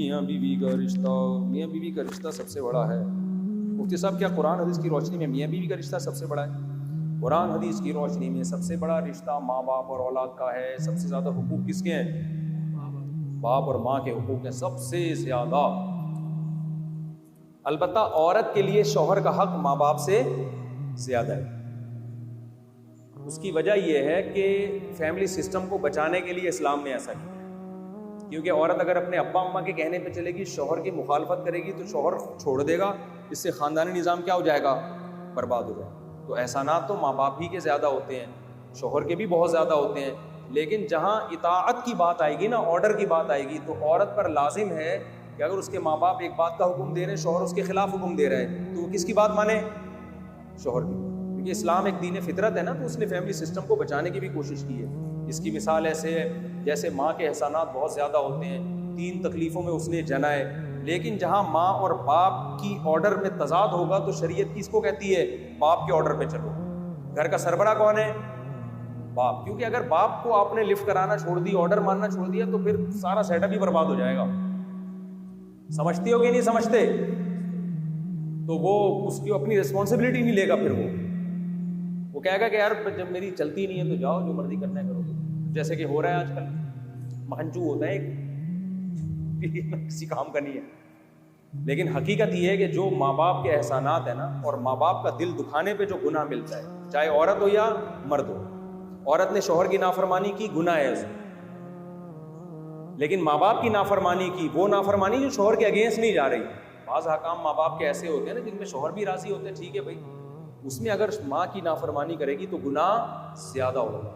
मियाँ बीवी का रिश्ता, मियाँ बीवी का रिश्ता सबसे बड़ा है। मुफ्ती साहब, क्या कुरान हदीस की रोशनी में मियाँ बीवी का रिश्ता सबसे बड़ा है? कुरान हदीस की रोशनी में सबसे बड़ा रिश्ता माँ बाप और औलाद का है। सबसे ज़्यादा हुकूक किसके हैं? बाप और माँ के हुकूक हैं सबसे ज़्यादा। अलबत्ता औरत के लिए शौहर का हक माँ बाप से ज़्यादा है। उसकी वजह यह है कि फैमिली सिस्टम को बचाने के लिए इस्लाम ने ऐसा किया, क्योंकि औरत अगर अपने अब्बा अम्मा के कहने पे चलेगी, शौहर की मुखालफत करेगी तो शौहर छोड़ देगा, इससे ख़ानदानी निज़ाम क्या हो जाएगा? बर्बाद हो जाएगा। तो एहसानात तो माँ बाप ही के ज़्यादा होते हैं, शौहर के भी बहुत ज़्यादा होते हैं। लेकिन जहाँ इताअत की बात आएगी ना, ऑर्डर की बात आएगी, तो औरत पर लाजिम है कि अगर उसके माँ बाप एक बात का हुक्म दे रहे हैं, शौहर उसके खिलाफ हुक्म दे रहे हैं, तो वो किसकी बात माने? शौहर की। क्योंकि इस्लाम एक दीन फितरत है ना, तो उसने फैमिली सिस्टम को बचाने की भी कोशिश की है। इसकी मिसाल ऐसे है जैसे माँ के एहसानात बहुत ज़्यादा होते हैं, 3 तकलीफ़ों में उसने जनाए, लेकिन जहाँ माँ और बाप की ऑर्डर में तजाद होगा तो शरीयत किसको कहती है? बाप के ऑर्डर पे चलो। घर का सरबरा कौन है? बाप। क्योंकि अगर बाप को आपने लिफ्ट कराना छोड़ दी, ऑर्डर मानना छोड़ दिया, तो फिर सारा सेटअप ही बर्बाद हो जाएगा। समझती हो कि नहीं समझते? तो वो उसकी अपनी रिस्पॉन्सिबिलिटी नहीं लेगा। फिर वो कहेगा कि यार जब मेरी चलती नहीं है तो जाओ, जो मर्जी करना है करो। जैसे कि हो रहा है आजकल, महंचू होता है किसी काम का नहीं है। लेकिन हकीकत ये है कि जो माँ बाप के एहसानात है ना, और माँ बाप का दिल दुखाने पे जो गुनाह मिलता है, चाहे औरत हो या मर्द हो, औरत ने शौहर की नाफरमानी की, गुनाह है उसमें। लेकिन माँ बाप की नाफरमानी की, वो नाफरमानी जो शौहर के अगेंस्ट नहीं जा रही। बाज़ हकाम माँ बाप के ऐसे होते हैं ना जिनमें शौहर भी राजी होते हैं, ठीक है भाई, उसमें अगर माँ की नाफरमानी करेगी तो गुनाह ज़्यादा होगा।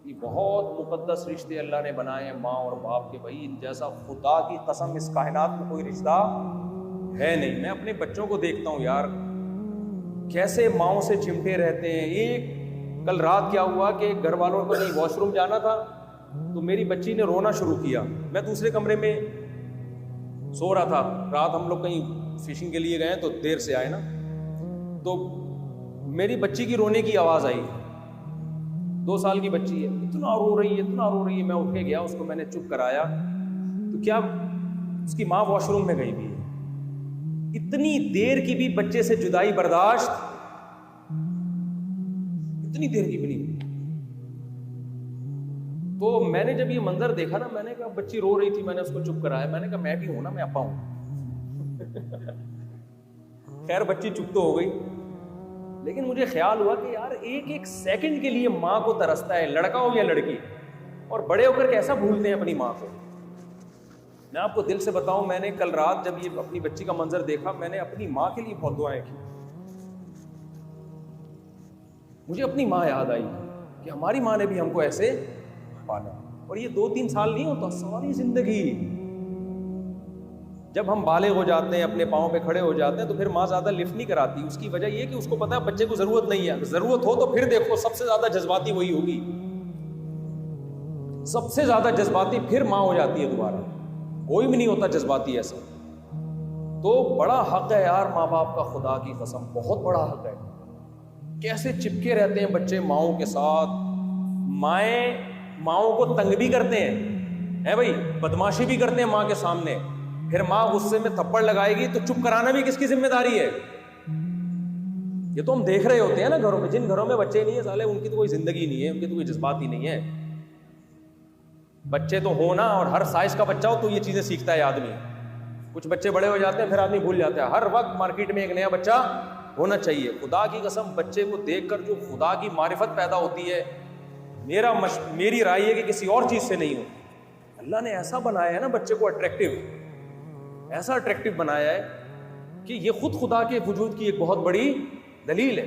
ये बहुत मुक़द्दस रिश्ते अल्लाह ने बनाए हैं माँ और बाप के। भाई इन जैसा खुदा की कसम इस कायनात में कोई रिश्ता है नहीं। मैं अपने बच्चों को देखता हूँ यार, कैसे माँओं से चिमटे रहते हैं। एक कल रात क्या हुआ कि घर वालों को नहीं वॉशरूम जाना था, तो मेरी बच्ची ने रोना शुरू किया। मैं दूसरे कमरे में सो रहा था, रात हम लोग कहीं फिशिंग के लिए गए तो देर से आए ना, तो मेरी बच्ची की रोने की आवाज़ आई। 2 साल की बच्ची है, इतना रो रही है, इतना रो रही है। मैं उठ के गया, उसको मैंने चुप कराया, तो क्या उसकी माँ वॉशरूम में गई हुई है। इतनी देर की भी बच्चे से जुदाई बर्दाश्त, इतनी देर की भी नहीं। तो मैंने जब ये मंजर देखा ना, मैंने कहा, बच्ची रो रही थी, मैंने उसको चुप कराया। मैंने कहा मैं भी हूं ना, मैं अप्पा हूं। खैर बच्ची चुप तो हो गई, लेकिन मुझे ख्याल हुआ कि यार एक एक सेकंड के लिए माँ को तरसता है, लड़का हो या लड़की। और बड़े होकर कैसा भूलते हैं अपनी माँ को। मैं आपको दिल से बताऊं, मैंने कल रात जब ये अपनी बच्ची का मंजर देखा, मैंने अपनी माँ के लिए बहुत दुआएं की। मुझे अपनी माँ याद आई कि हमारी माँ ने भी हमको ऐसे पाला। और ये 2-3 साल नहीं होता, सारी जिंदगी। जब हम बालिग हो जाते हैं, अपने पाँव पे खड़े हो जाते हैं, तो फिर माँ ज़्यादा लिफ्ट नहीं कराती। उसकी वजह ये कि उसको पता है बच्चे को ज़रूरत नहीं है। ज़रूरत हो तो फिर देखो, सबसे ज़्यादा जज्बाती वही होगी, सबसे ज़्यादा जज्बाती फिर माँ हो जाती है दोबारा। कोई भी नहीं होता जज्बाती ऐसा। तो बड़ा हक है यार माँ बाप का, खुदा की कसम बहुत बड़ा हक है। कैसे चिपके रहते हैं बच्चे माँओं के साथ। माएँ माँओं को तंग भी करते हैं, है भाई, बदमाशी भी करते हैं माँ के सामने। फिर माँ गुस्से में थप्पड़ लगाएगी तो चुप कराना भी किसकी जिम्मेदारी है? ये तो हम देख रहे होते हैं ना घरों में। जिन घरों में बच्चे नहीं है, साले उनकी तो कोई जिंदगी नहीं है, उनकी तो कोई जज्बात ही नहीं है। बच्चे तो हो ना, और हर साइज का बच्चा हो तो ये चीजें सीखता है आदमी। कुछ बच्चे बड़े हो जाते हैं, फिर आदमी भूल जाता है। हर वक्त मार्केट में एक नया बच्चा होना चाहिए। खुदा की कसम, बच्चे को देखकर जो खुदा की मारिफत पैदा होती है, मेरी राय है कि किसी और चीज से नहीं होती। अल्लाह ने ऐसा बनाया है ना बच्चे को अट्रैक्टिव, ऐसा अट्रैक्टिव बनाया है कि ये खुद खुदा के वजूद की एक बहुत बड़ी दलील है।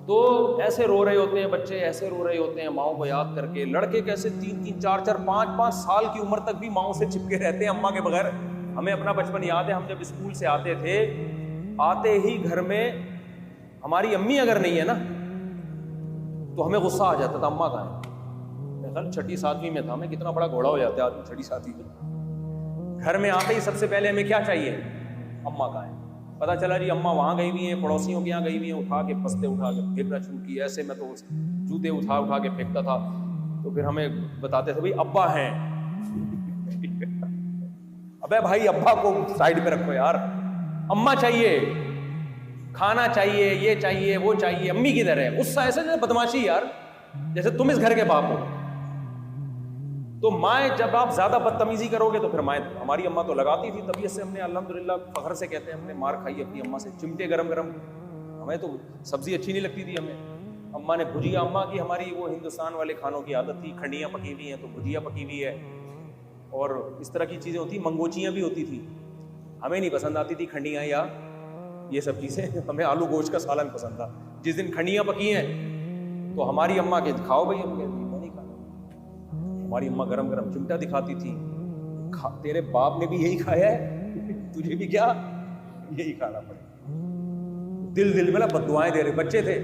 तो ऐसे रो रहे होते हैं बच्चे, ऐसे रो रहे होते हैं माओ को याद करके। लड़के कैसे 3-3, 4-4, 5-5 साल की उम्र तक भी माओ से चिपके रहते हैं, अम्मा के बगैर। हमें अपना बचपन याद है, हम जब स्कूल से आते थे, आते ही घर में हमारी अम्मी अगर नहीं है ना, तो हमें गुस्सा आ जाता था, अम्मा कहाँ है। मैं कल 6ठी 7वीं में था मैं, कितना बड़ा घोड़ा हो जाता है आदमी 6ठी 7वीं में। घर में आते ही सबसे पहले हमें क्या चाहिए? अम्मा कहाँ है। पता चला जी अम्मा वहाँ गई हुई है, पड़ोसियों के यहाँ गई हुई है, उठा के बस्ते उठा के फेंकना शुरू किया। ऐसे में तो जूते उठा के फेंकता था। तो फिर हमें बताते थे भाई अब्बा हैं। अबे भाई अब्बा को साइड पे रखो यार, अम्मा चाहिए, खाना चाहिए, ये चाहिए, वो चाहिए, अम्मी किधर है? गुस्सा ऐसे जैसे बदमाशी यार, जैसे तुम इस घर के बाप हो। तो माए जब आप ज्यादा बदतमीजी करोगे तो फिर माए, हमारी अम्मा तो लगाती थी तबीयत से, हमने अल्हम्दुलिल्लाह फख्र से कहते हैं हमने मार खाई अपनी अम्मा से, चिमटे गरम गरम। हमें तो सब्जी अच्छी नहीं लगती थी, हमें अम्मा ने भुजिया, अम्मा की हमारी वो हिंदुस्तान वाले खानों की आदत थी, खंडियाँ पकी हुई हैं तो भुजिया पकी हुई है, और इस तरह की चीज़ें होती, मंगोचियाँ भी होती थी। हमें नहीं पसंद आती थी खंडियाँ या ये सब चीज़ें, हमें आलू गोश्त का सालन पसंद था। जिस दिन खंडियाँ पकी हैं तो हमारी अम्मा के खाओ भाई, हम कहते नहीं खाना। हमारी अम्मा गरम गरम चिमटा दिखाती थी, तेरे बाप ने भी यही खाया है, तुझे भी क्या यही खाना पड़ेगा। दिल दिल में बद्दुआएं दे रहे, बच्चे थे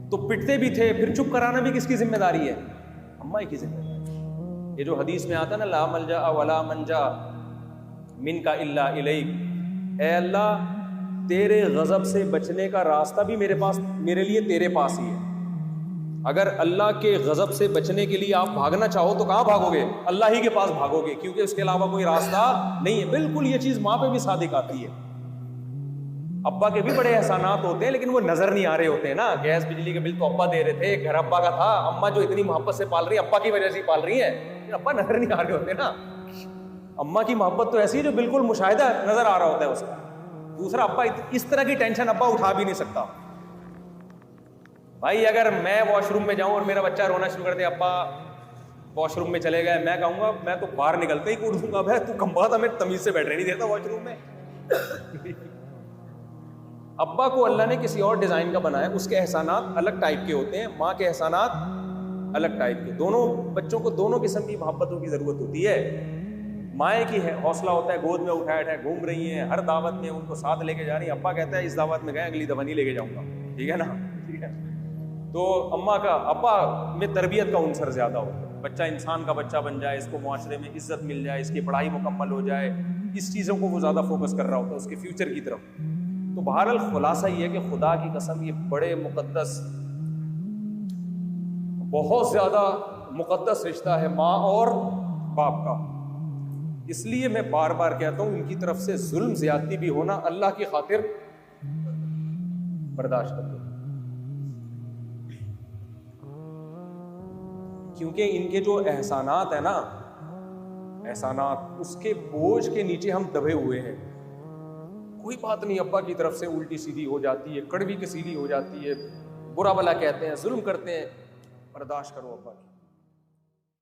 तो पिटते भी थे, फिर चुप कराना भी किसकी जिम्मेदारी है? अम्मा ही की जिम्मेदारी। ये जो हदीस में आता है ना, ला मलजा वला मंजा मिनका इल्ला इलैक, ऐ अल्लाह तेरे गजब से बचने का रास्ता भी मेरे पास, मेरे लिए तेरे पास ही है। अगर अल्लाह के गजब से बचने के लिए आप भागना चाहो तो कहाँ भागोगे? अल्लाह ही के पास भागोगे, क्योंकि उसके अलावा कोई रास्ता नहीं है। बिल्कुल ये चीज माँ पे भी सादिक आती है। अब्बा के भी बड़े एहसानात होते हैं, लेकिन वो नजर नहीं आ रहे होते हैं ना। गैस बिजली के बिल तो अब्बा दे रहे थे, घर अब्बा का था, अम्मा जो इतनी मोहब्बत से पाल रही है अब्बा की वजह से पाल रही है, अब्बा नजर नहीं आ रहे होते ना। अम्मा की मोहब्बत तो ऐसी है जो बिल्कुल मुशाहिदा नजर आ रहा होता है उसका। दूसरा, अब्बा इस तरह की टेंशन अब्बा उठा भी नहीं सकता भाई। अगर मैं वॉशरूम में जाऊं और मेरा बच्चा रोना शुरू कर दे, अब्बा वॉशरूम में चले गए, मैं कहूंगा, मैं तो बाहर निकलते ही कूद दूंगा, भाई तू खंबा था, मैं तमीज से बैठने नहीं देता वॉशरूम में। अब्बा को अल्लाह ने किसी और डिजाइन का बनाया, उसके एहसानात अलग टाइप के होते हैं, माँ के एहसानात अलग टाइप के। दोनों बच्चों को दोनों किस्म की मोहब्बतों की जरूरत होती है। माए की है हौसला होता है, गोद में उठाए उठाए घूम रही हैं, हर दावत में उनको साथ लेके जा रही है। अब्बा कहता है इस दावत में गए, अगली दफा नहीं लेके जाऊंगा, ठीक है ना, ठीक है। तो अम्मा का, अब्बा में तरबियत का उनसर ज्यादा होता है। बच्चा इंसान का बच्चा बन जाए, इसको मुआशरे में इज्जत मिल जाए, इसकी पढ़ाई मुकम्मल हो जाए, इस चीज़ों को वो ज़्यादा फोकस कर रहा होता है, उसके फ्यूचर की तरफ। तो बहरहाल खुलासा ये है कि खुदा की कसम ये बड़े मुकद्दस, बहुत ज़्यादा मुकद्दस रिश्ता है माँ और बाप का। इसलिए मैं बार बार कहता हूँ, इनकी तरफ से जुल्म ज्यादती भी होना अल्लाह की खातिर बर्दाश्त कर दो, क्योंकि इनके जो एहसानात है ना, एहसानात, उसके बोझ के नीचे हम दबे हुए हैं। कोई बात नहीं, अब्बा की तरफ से उल्टी सीधी हो जाती है, कड़वी कसीली हो जाती है, बुरा भला कहते हैं, जुल्म करते हैं, बर्दाश्त करो अब्बा की।